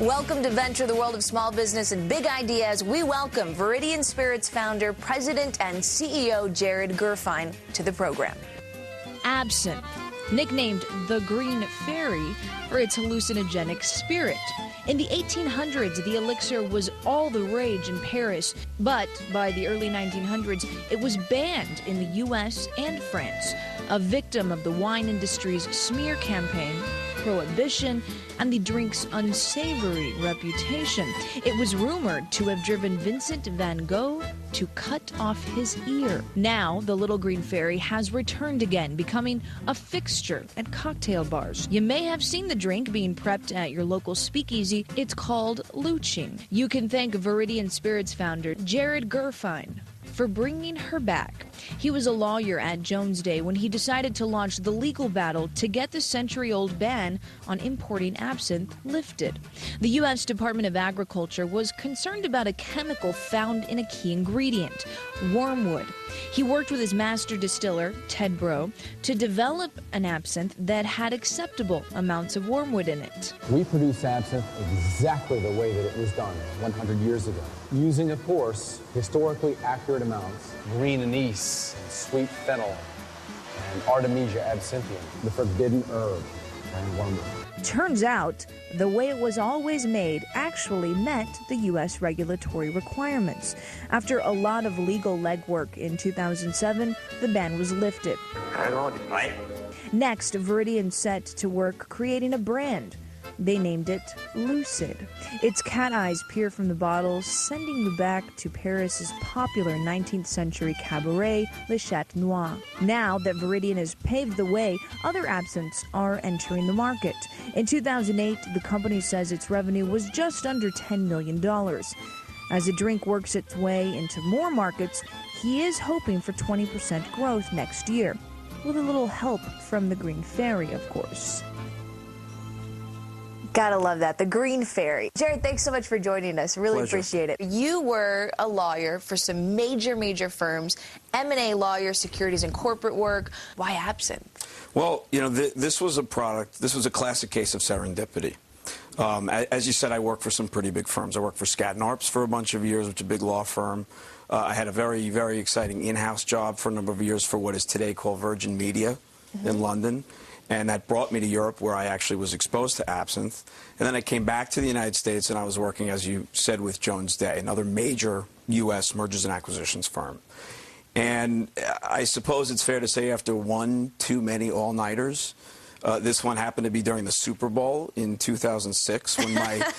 Welcome to Venture, the world of small business and big ideas. We welcome Viridian Spirits founder, president, and CEO Jared Gerfine to the program. Absinthe, nicknamed the Green Fairy for its hallucinogenic spirit. In the 1800s, the elixir was all the rage in Paris, but by the early 1900s, it was banned in the U.S. and France, a victim of the wine industry's smear campaign, prohibition, and the drink's unsavory reputation. It was rumored to have driven Vincent van Gogh to cut off his ear. Now, the Little Green Fairy has returned again, becoming a fixture at cocktail bars. You may have seen the drink being prepped at your local speakeasy. It's called Luching. You can thank Viridian Spirits founder Jared Gerfine for bringing her back. He was a lawyer at Jones Day when he decided to launch the legal battle to get the century-old ban on importing absinthe lifted. The U.S. Department of Agriculture was concerned about a chemical found in a key ingredient, wormwood. He worked with his master distiller, Ted Bro, to develop an absinthe that had acceptable amounts of wormwood in it. We produce absinthe exactly the way that it was done 100 years ago, using, of course, historically accurate amounts, green anise, and sweet fennel, and Artemisia absinthium, the forbidden herb, and wormwood. Turns out, the way it was always made actually met the U.S. regulatory requirements. After a lot of legal legwork in 2007, the ban was lifted. Next, Viridian set to work creating a brand. They named it Lucid. Its cat eyes peer from the bottle, sending you back to Paris's popular 19th century cabaret, Le Chat Noir. Now that Viridian has paved the way, other absinthes are entering the market. In 2008, the company says its revenue was just under $10 million. As the drink works its way into more markets, he is hoping for 20% growth next year, with a little help from the Green Fairy, of course. Gotta love that. The Green Fairy. Jared, thanks so much for joining us. Really Pleasure. Appreciate it. You were a lawyer for some major firms, M&A lawyer, securities and corporate work. Why absinthe? Well, you know, this was a product, this was a classic case of serendipity. As you said, I worked for some pretty big firms. I worked for Skadden Arps for a bunch of years, which is a big law firm. I had a very exciting in-house job for a number of years for what is today called Virgin Media in London. And that brought me to Europe, where I actually was exposed to absinthe. And then I came back to the United States, and I was working, as you said, with Jones Day, another major U.S. mergers and acquisitions firm. And I suppose it's fair to say after one too many all-nighters, this one happened to be during the Super Bowl in 2006, when my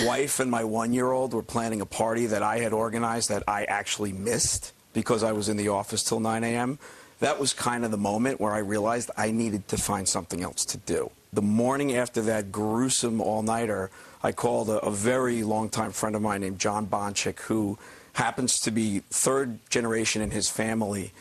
wife and my one-year-old were planning a party that I had organized that I actually missed because I was in the office till 9 a.m., that was kind of the moment where I realized I needed to find something else to do. The morning after that gruesome all-nighter, I called a very long-time friend of mine named John Bonchik, who happens to be third generation in his family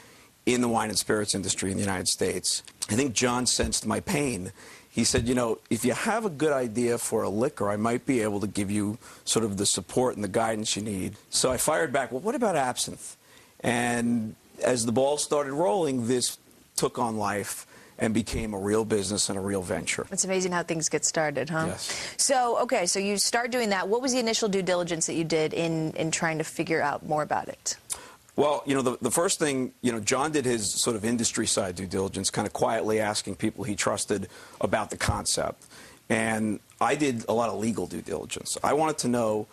in the wine and spirits industry in the United States. I think John sensed my pain. He said, you know, if you have a good idea for a liquor, I might be able to give you sort of the support and the guidance you need. So I fired back, well, what about absinthe? And as the ball started rolling, this took on life and became a real business and a real venture. It's amazing how things get started, huh? Yes. So, okay, so you start doing that. What was the initial due diligence that you did in trying to figure out more about it? Well, you know, the first thing, you know, John did his sort of industry side due diligence, kind of quietly asking people he trusted about the concept. And I did a lot of legal due diligence. I wanted to know,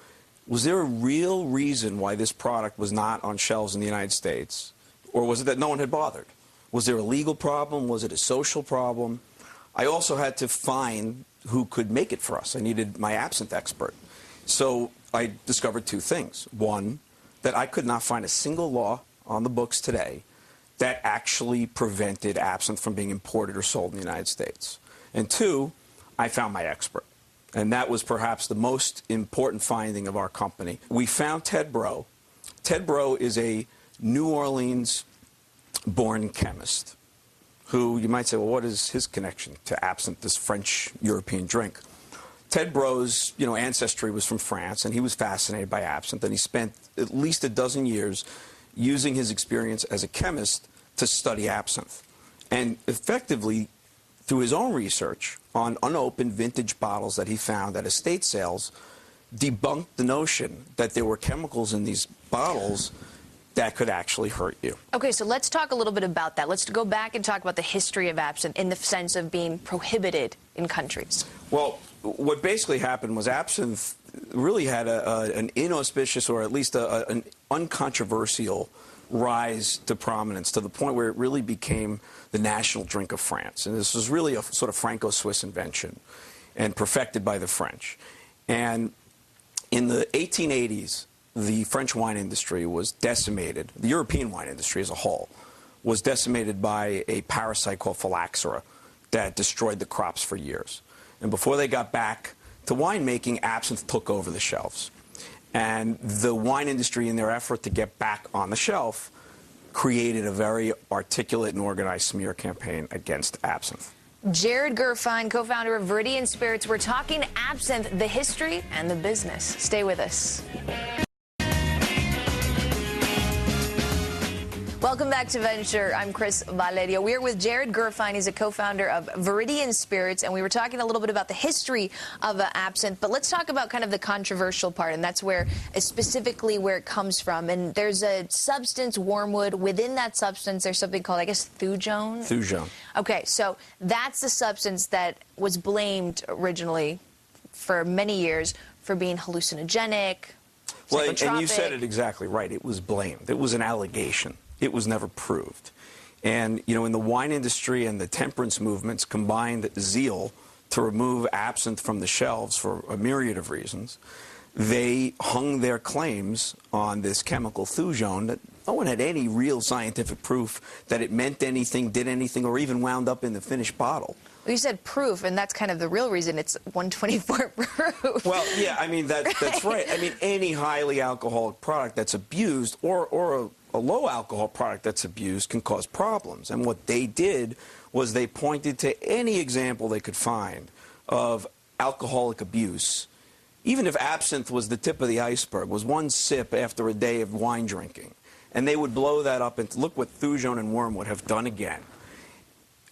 was there a real reason why this product was not on shelves in the United States? Or was it that no one had bothered? Was there a legal problem? Was it a social problem? I also had to find who could make it for us. I needed my absinthe expert. So I discovered two things. One, that I could not find a single law on the books today that actually prevented absinthe from being imported or sold in the United States. And two, I found my expert. And that was perhaps the most important finding of our company. We found Ted Bro. Ted Bro is a New Orleans-born chemist who, you might say, well, what is his connection to absinthe, this French-European drink? Ted Bro's, you know, ancestry was from France, and he was fascinated by absinthe, and he spent at least a dozen years using his experience as a chemist to study absinthe. And effectively, through his own research on unopened vintage bottles that he found at estate sales, debunked the notion that there were chemicals in these bottles that could actually hurt you. Okay, so let's talk a little bit about that. Let's go back and talk about the history of absinthe in the sense of being prohibited in countries. Well, what basically happened was absinthe really had an inauspicious, or at least an uncontroversial rise to prominence, to the point where it really became the national drink of France. And this was really a sort of Franco-Swiss invention and perfected by the French. And in the 1880s, the French wine industry was decimated. The European wine industry as a whole was decimated by a parasite called phylloxera that destroyed the crops for years. And before they got back to winemaking, absinthe took over the shelves. And the wine industry, in their effort to get back on the shelf, created a very articulate and organized smear campaign against absinthe. Jared Gerfine, co-founder of Viridian Spirits. We're talking absinthe, the history and the business. Stay with us. Welcome back to Venture. I'm Chris Valerio. We're with Jared Gerfine. He's a co-founder of Viridian Spirits, and we were talking a little bit about the history of absinthe, but let's talk about kind of the controversial part, and that's where, specifically where it comes from. And there's a substance, wormwood. Within that substance, there's something called, I guess, thujone? Thujone. Okay, so that's the substance that was blamed originally for many years for being hallucinogenic, well, psychotropic. and you said it exactly right. It was blamed. It was an allegation. It was never proved. And, you know, in the wine industry and the temperance movements combined zeal to remove absinthe from the shelves for a myriad of reasons, they hung their claims on this chemical thujone that no one had any real scientific proof that it meant anything, did anything, or even wound up in the finished bottle. Well, you said proof, and that's kind of the real reason it's 124 proof. Well, yeah, I mean, that's right. I mean, any highly alcoholic product that's abused or a low alcohol product that's abused can cause problems. And what they did was they pointed to any example they could find of alcoholic abuse, even if absinthe was the tip of the iceberg, was one sip after a day of wine drinking. And they would blow that up and look what thujone and wormwood have done again.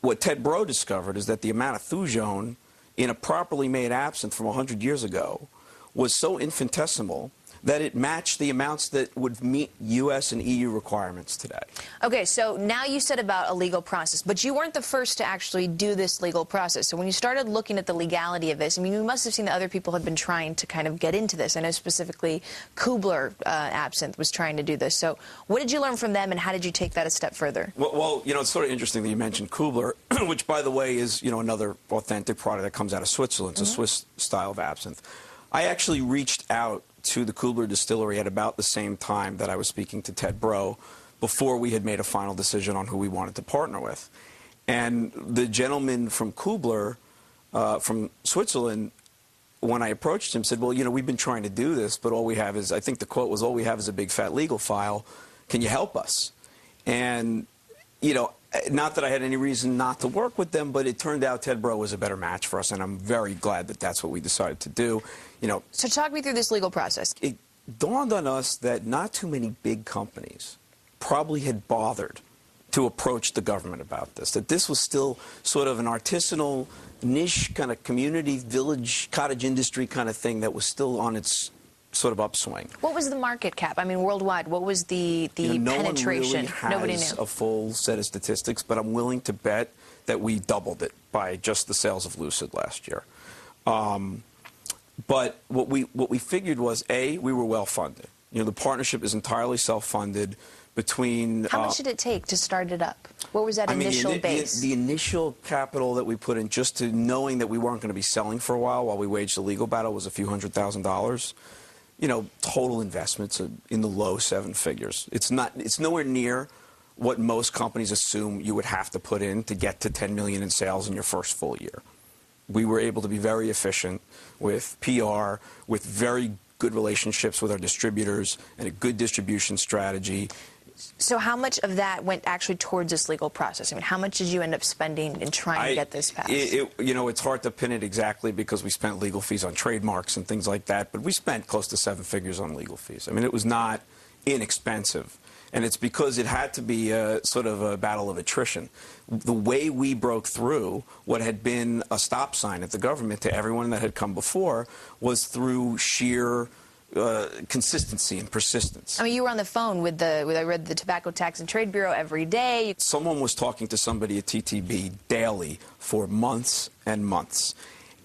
What Ted Breaux discovered is that the amount of thujone in a properly made absinthe from 100 years ago was so infinitesimal that it matched the amounts that would meet U.S. and EU requirements today. Okay, so now you said about a legal process, but you weren't the first to actually do this legal process. So when you started looking at the legality of this, I mean, you must have seen that other people had been trying to kind of get into this. I know specifically Kubler Absinthe was trying to do this. So what did you learn from them, and how did you take that a step further? Well, you know, it's sort of interesting that you mentioned Kubler, which, by the way, is, you know, another authentic product that comes out of Switzerland. It's a Swiss style of absinthe. I actually reached out to the Kubler distillery at about the same time that I was speaking to Ted Breaux, before we had made a final decision on who we wanted to partner with. And the gentleman from Kubler, from Switzerland, when I approached him, said, well, you know, we've been trying to do this, but all we have is, I think the quote was, all we have is a big fat legal file. Can you help us? And, you know, not that I had any reason not to work with them, but it turned out Ted Breaux was a better match for us, and I'm very glad that that's what we decided to do. You know, so talk me through this legal process. It dawned on us that not too many big companies probably had bothered to approach the government about this, that this was still sort of an artisanal, niche kind of community, village, cottage industry kind of thing that was still on its sort of upswing. What was the market cap? I mean, worldwide, what was the penetration? No one really has Nobody knew a full set of statistics, but I'm willing to bet that we doubled it by just the sales of Lucid last year. But what we figured was, A, we were well funded. You know, the partnership is entirely self-funded. Between how much did it take to start it up? What was that initial base? The initial capital that we put in, just to knowing that we weren't going to be selling for a while we waged the legal battle, was a few $100,000. You know, total investments in the low seven figures. It's nowhere near what most companies assume you would have to put in to get to 10 million in sales in your first full year. We were able to be very efficient with PR, with very good relationships with our distributors, and a good distribution strategy. So how much of that went actually towards this legal process? I mean, how much did you end up spending in trying to get this passed? You know, it's hard to pin it exactly because we spent legal fees on trademarks and things like that, but we spent close to 7 figures on legal fees. I mean, it was not inexpensive. And it's because it had to be sort of a battle of attrition. The way we broke through what had been a stop sign at the government to everyone that had come before was through sheer consistency and persistence. I mean, you were on the phone with I read the Tobacco Tax and Trade Bureau every day. Someone was talking to somebody at TTB daily for months and months.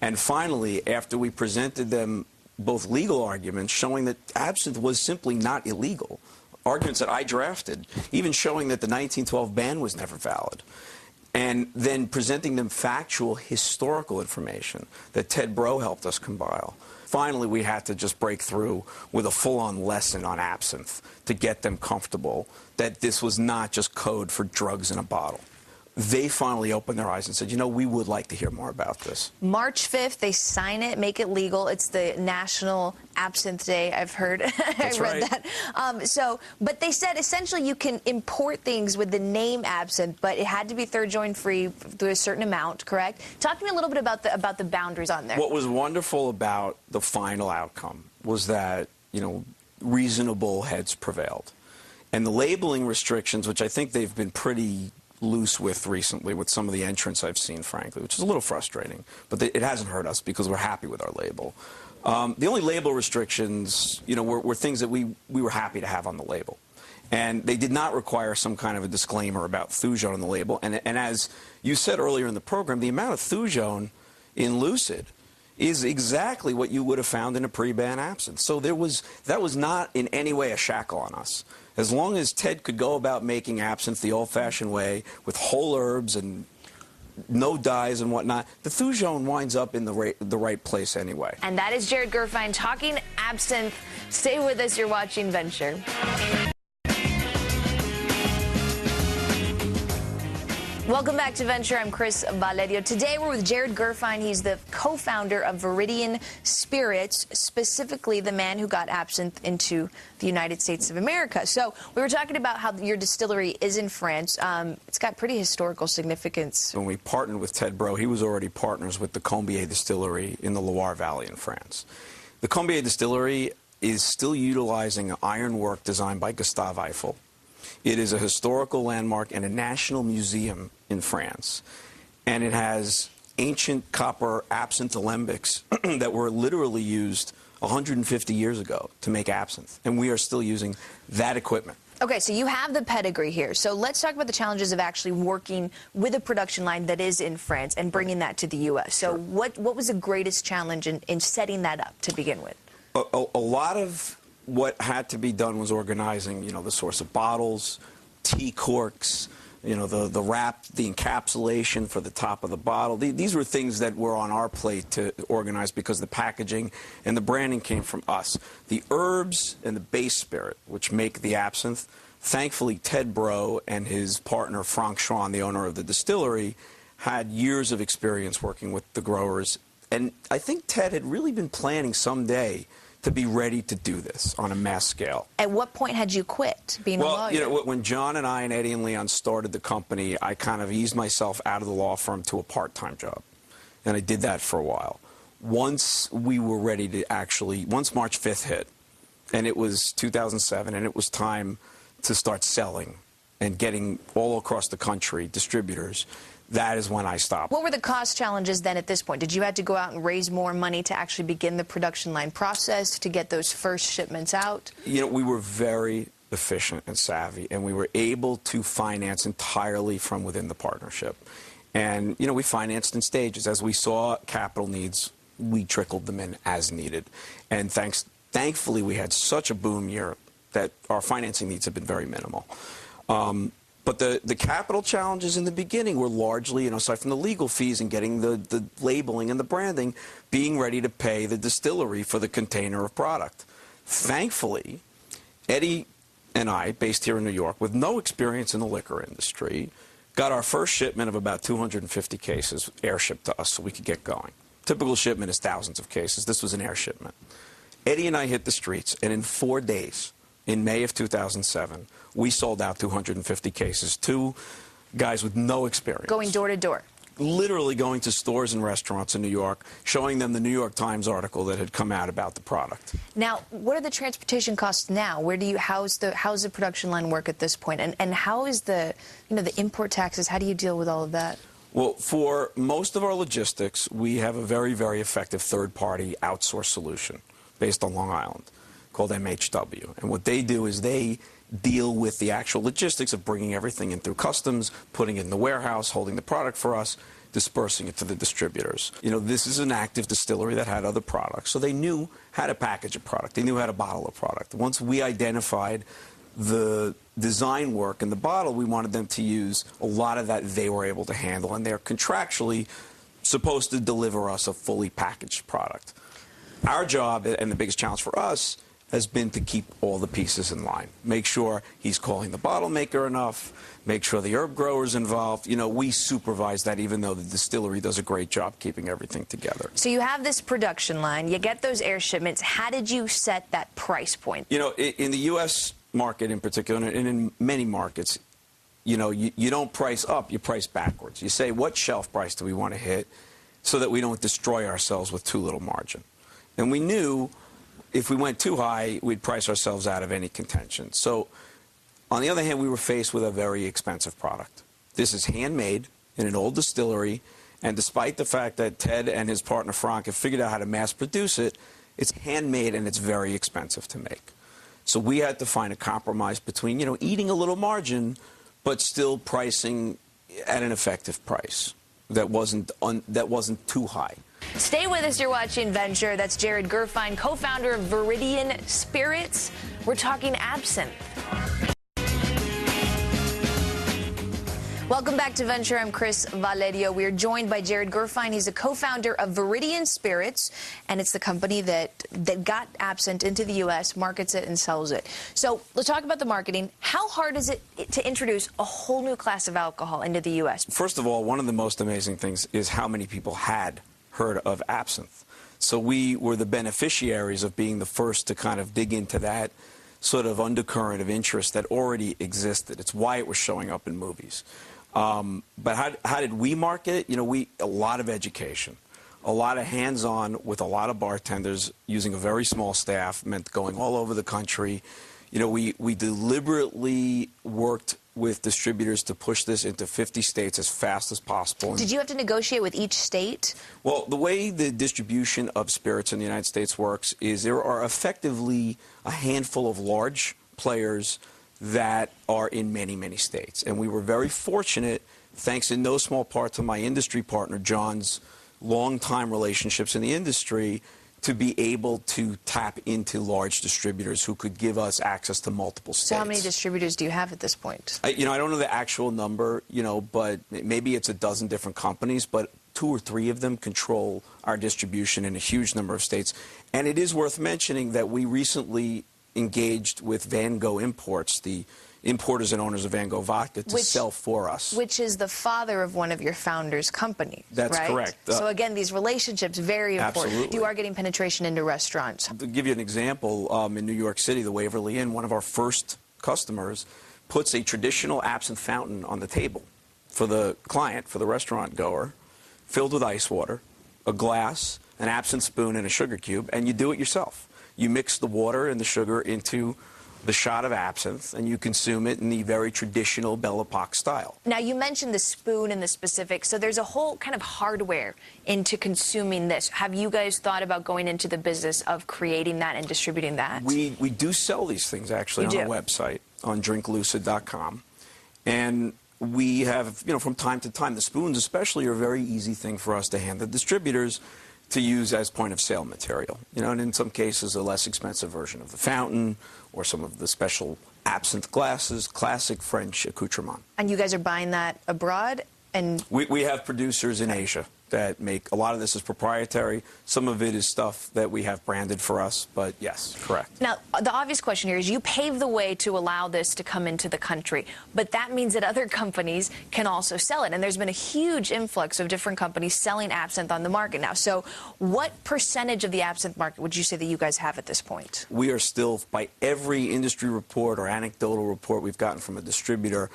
And finally, after we presented them both legal arguments showing that absinthe was simply not illegal, arguments that I drafted, even showing that the 1912 ban was never valid, and then presenting them factual historical information that Ted Breaux helped us compile. Finally, we had to just break through with a full-on lesson on absinthe to get them comfortable that this was not just code for drugs in a bottle. They finally opened their eyes and said, you know, we would like to hear more about this. March 5th, they sign it, make it legal. It's the National Absinthe Day, I've heard. That's I read right. that. But they said essentially you can import things with the name absinthe, but it had to be third joint free through a certain amount, correct? Talk to me a little bit about the boundaries on there. What was wonderful about the final outcome was that, you know, reasonable heads prevailed. And the labeling restrictions, which I think they've been pretty loose with recently with some of the entrants I've seen, frankly, which is a little frustrating. But it hasn't hurt us because we're happy with our label. The only label restrictions, you know, were things that we were happy to have on the label. And they did not require some kind of a disclaimer about thujone on the label. And as you said earlier in the program, the amount of thujone in Lucid is exactly what you would have found in a pre-ban absinthe. So that was not in any way a shackle on us. As long as Ted could go about making absinthe the old-fashioned way with whole herbs and no dyes and whatnot, the thujone winds up in the right place anyway. And that is Jared Gerfine talking absinthe. Stay with us. You're watching Venture. Welcome back to Venture. I'm Chris Valerio. Today we're with Jared Gerfine. He's the co-founder of Viridian Spirits, specifically the man who got absinthe into the United States of America. So we were talking about how your distillery is in France. It's got pretty historical significance. When we partnered with Ted Breaux, he was already partners with the Combier Distillery in the Loire Valley in France. The Combier Distillery is still utilizing ironwork designed by Gustave Eiffel. It is a historical landmark and a national museum in France. And it has ancient copper absinthe alembics that were literally used 150 years ago to make absinthe. And we are still using that equipment. Okay, so you have the pedigree here. So let's talk about the challenges of actually working with a production line that is in France and bringing that to the U.S. So Sure. what was the greatest challenge in setting that up to begin with? A lot of what had to be done was organizing, you know, the source of bottles, tea corks, you know, the wrap, the encapsulation for the top of the bottle. These were things that were on our plate to organize because the packaging and the branding came from us. The herbs and the base spirit, which make the absinthe, thankfully Ted Breaux and his partner Franck Schwan, the owner of the distillery, had years of experience working with the growers. And I think Ted had really been planning someday to be ready to do this on a mass scale. At what point had you quit being a lawyer? Well, you know, when John and I and Eddie and Leon started the company, I kind of eased myself out of the law firm to a part-time job. And I did that for a while. Once we were ready to once March 5th hit, and it was 2007, and it was time to start selling and getting all across the country distributors, that is when I stopped. What were the cost challenges then at this point? Did you have to go out and raise more money to actually begin the production line process, to get those first shipments out? You know, we were very efficient and savvy, and we were able to finance entirely from within the partnership. And, you know, we financed in stages. As we saw capital needs, we trickled them in as needed. And thankfully, we had such a boom year that our financing needs have been very minimal. But the capital challenges in the beginning were largely, you know, aside from the legal fees and getting the labeling and the branding, being ready to pay the distillery for the container of product. Thankfully, Eddie and I, based here in New York, with no experience in the liquor industry, got our first shipment of about 250 cases air-shipped to us so we could get going. Typical shipment is thousands of cases. This was an air shipment. Eddie and I hit the streets, and in 4 days, in May of 2007, we sold out 250 cases to guys with no experience. Going door to door. literally going to stores and restaurants in New York, showing them the New York Times article that had come out about the product. Now, what are the transportation costs now? How's the production line work at this point? And how is the import taxes? How do you deal with all of that? Well, for most of our logistics, we have a very, very effective third-party outsourced solution based on Long Island called MHW. And what they do is they deal with the actual logistics of bringing everything in through customs, putting it in the warehouse, holding the product for us, dispersing it to the distributors. This is an active distillery that had other products, so they knew how to package a product. They knew how to bottle a product. Once we identified the design work in the bottle, we wanted them to use a lot of that they were able to handle, and they're contractually supposed to deliver us a fully packaged product. Our job, and the biggest challenge for us, has been to keep all the pieces in line. Make sure he's calling the bottle maker enough, make sure the herb grower's involved. We supervise that, even though the distillery does a great job keeping everything together. So you have this production line, you get those air shipments. How did you set that price point? In the U.S. market in particular, and in many markets, you don't price up, you price backwards. You say, what shelf price do we want to hit so that we don't destroy ourselves with too little margin? And we knew if we went too high, we'd price ourselves out of any contention. So, on the other hand, we were faced with a very expensive product. This is handmade in an old distillery, and despite the fact that Ted and his partner Frank have figured out how to mass produce it, it's handmade and it's very expensive to make. So we had to find a compromise between, eating a little margin, but still pricing at an effective price that wasn't too high. Stay with us. You're watching Venture. That's Jared Gerfine, co-founder of Viridian Spirits. We're talking absinthe. Welcome back to Venture. I'm Chris Valerio. We are joined by Jared Gerfine. He's a co-founder of Viridian Spirits, and it's the company that got absinthe into the U.S., markets it, and sells it. So let's talk about the marketing. How hard is it to introduce a whole new class of alcohol into the U.S.? First of all, one of the most amazing things is how many people had heard of absinthe. So we were the beneficiaries of being the first to kind of dig into that sort of undercurrent of interest that already existed. It's why it was showing up in movies. But how did we market it? A lot of education, a lot of hands-on with a lot of bartenders using a very small staff, meant going all over the country. We deliberately worked with distributors to push this into 50 states as fast as possible. Did you have to negotiate with each state? Well, the way the distribution of spirits in the United States works is there are effectively a handful of large players that are in many, many states. And we were very fortunate, thanks in no small part to my industry partner, John's long-time relationships in the industry, to be able to tap into large distributors who could give us access to multiple states. So how many distributors do you have at this point? I don't know the actual number, but maybe it's a dozen different companies, but 2 or 3 of them control our distribution in a huge number of states. And it is worth mentioning that we recently engaged with Van Gogh Imports, the importers and owners of Van Gogh vodka, to sell for us. Which is the father of one of your founders' companies, That's right? correct. So again, these relationships, very important. Absolutely. You are getting penetration into restaurants. To give you an example, in New York City, the Waverly Inn, one of our first customers puts a traditional absinthe fountain on the table for the client, for the restaurant goer, filled with ice water, a glass, an absinthe spoon, and a sugar cube, and you do it yourself. You mix the water and the sugar into the shot of absinthe, and you consume it in the very traditional Belle Epoque style. Now, you mentioned the spoon and the specifics, so there's a whole kind of hardware into consuming this. Have you guys thought about going into the business of creating that and distributing that? We do sell these things, actually, on our website, on drinklucid.com. And we have, from time to time, the spoons especially are a very easy thing for us to hand the distributors to use as point-of-sale material. And in some cases, a less expensive version of the fountain or some of the special absinthe glasses, classic French accoutrement. And you guys are buying that abroad? And we have producers in Asia that make, a lot of this is proprietary. Some of it is stuff that we have branded for us, but yes, correct. Now, the obvious question here is you paved the way to allow this to come into the country, but that means that other companies can also sell it. And there's been a huge influx of different companies selling absinthe on the market now. So what percentage of the absinthe market would you say that you guys have at this point? We are still, by every industry report or anecdotal report we've gotten from a distributor,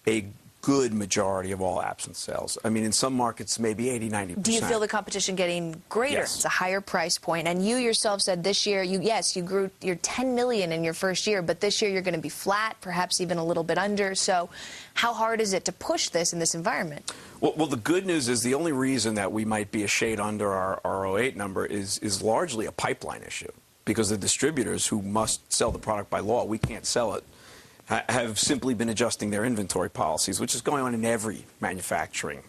a good majority of all absinthe sales. I mean, in some markets, maybe 80–90%. Do you feel the competition getting greater? Yes. It's a higher price point. And you yourself said this year, you grew your $10 million in your first year, but this year you're going to be flat, perhaps even a little bit under. So how hard is it to push this in this environment? Well, the good news is the only reason that we might be a shade under our 08 number is largely a pipeline issue, because the distributors who must sell the product by law, we can't sell it, have simply been adjusting their inventory policies, which is going on in every manufacturing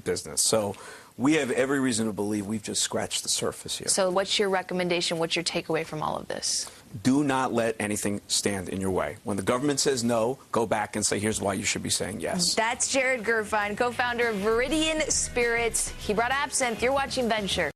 business. So we have every reason to believe we've just scratched the surface here. So what's your recommendation? What's your takeaway from all of this? Do not let anything stand in your way. When the government says no, go back and say, here's why you should be saying yes. That's Jared Gerfein, co-founder of Viridian Spirits. He brought absinthe. You're watching Venture.